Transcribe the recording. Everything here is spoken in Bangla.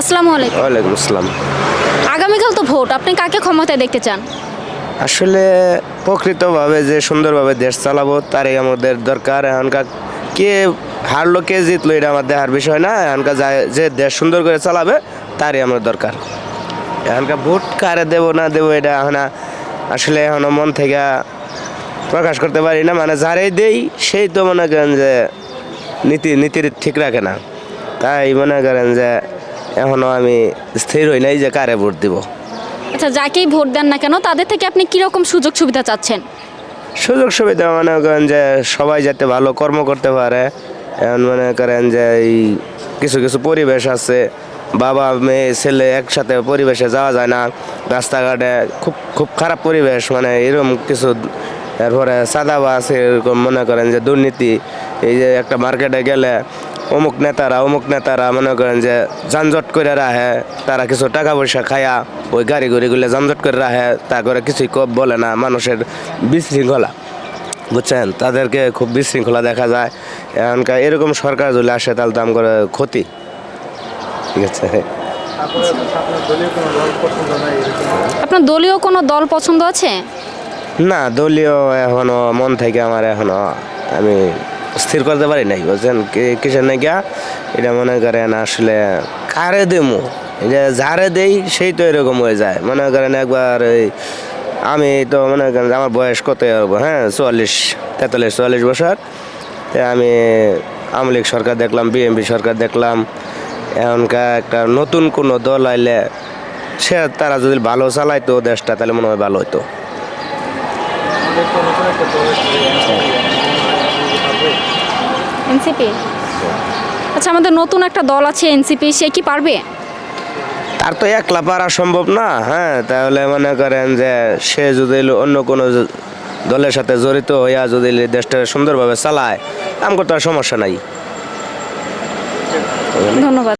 আসসালামু আলাইকুম। ওয়ালাইকুম আসসালাম। আগামীকাল তো ভোট, আপনি কাকে ক্ষমতায় দেখতে চান? আসলে প্রকৃতভাবে যে সুন্দরভাবে দেশ চালাবো তারই আমাদের দরকার। এখনকার কে হারলো কে জিতলো এটা আমার দেখার বিষয় না। এখনকার যে দেশ সুন্দর করে চালাবে তারই আমার দরকার। এখনকার ভোট কারে দেবো না দেবো এটা এখন আসলে এখনো মন থেকে প্রকাশ করতে পারি না। মানে যারাই দেই সেই তো মনে করেন যে নীতির ঠিক রাখে না, তাই মনে করেন যে এখনো আমি স্থির হই নাই যে কারে ভোট দিব। আচ্ছা, যাকেই ভোট দেন না কেন তাদের থেকে আপনি কীরকম সুযোগ সুবিধা চাচ্ছেন? সুযোগ সুবিধা মনে করেন যে সবাই যাতে ভালো কর্ম করতে পারে। এখন মনে করেন যে এই কিছু কিছু পরিবেশ আছে, বাবা মেয়ে ছেলে একসাথে পরিবেশে যাওয়া যায় না, রাস্তাঘাটে খুব খুব খারাপ পরিবেশ, মানে এরকম কিছু। এরপরে চাঁদাবাজ, এরকম মনে করেন যে দুর্নীতি। এই যে একটা মার্কেটে গেলে অমুক নেতারা মনে করেন যে যানজট করে রাখে, তারা কিছু টাকা পয়সা খায়া ওই গাড়ি গুলো যানজট করে রাখে, তারপরে কিছুই বলে না। মানুষের বিশৃঙ্খলা, বুঝছেন, তাদেরকে খুব বিশৃঙ্খলা দেখা যায়। এখনকার এরকম সরকার যদি আসে তাহলে তো করে ক্ষতি। ঠিক আছে। আপনার দলীয় কোনো দল পছন্দ আছে? না, দলীয় এখনো মন থেকে আমার এখনো আমি স্থির করতে পারি নাই, বুঝছেন, কিসের নাকি এটা মনে করেন আসলে কারে দেবো, এটা যারে দেই সেই তো এরকম হয়ে যায়। মনে করেন একবার আমি তো মনে করেন আমার বয়স কত হবে, হ্যাঁ 43 বছর। আমি আওয়ামী লীগ সরকার দেখলাম, বিএনপি সরকার দেখলাম। এখনকার একটা নতুন কোনো দল আইলে তারা যদি ভালো চালাইতো দেশটা তাহলে মনে হয় ভালো হতো। এনসিপি? আচ্ছা, আমাদের নতুন একটা দল আছে এনসিপি, সে কি পারবে? তার তো একলা পারা সম্ভব না। হ্যাঁ, তাহলে মনে করেন যে সে যদি অন্য কোনো দলের সাথে জড়িত হইয়া যদি দেশটা সুন্দরভাবে চালায়, আমার তো আর সমস্যা নাই। ধন্যবাদ।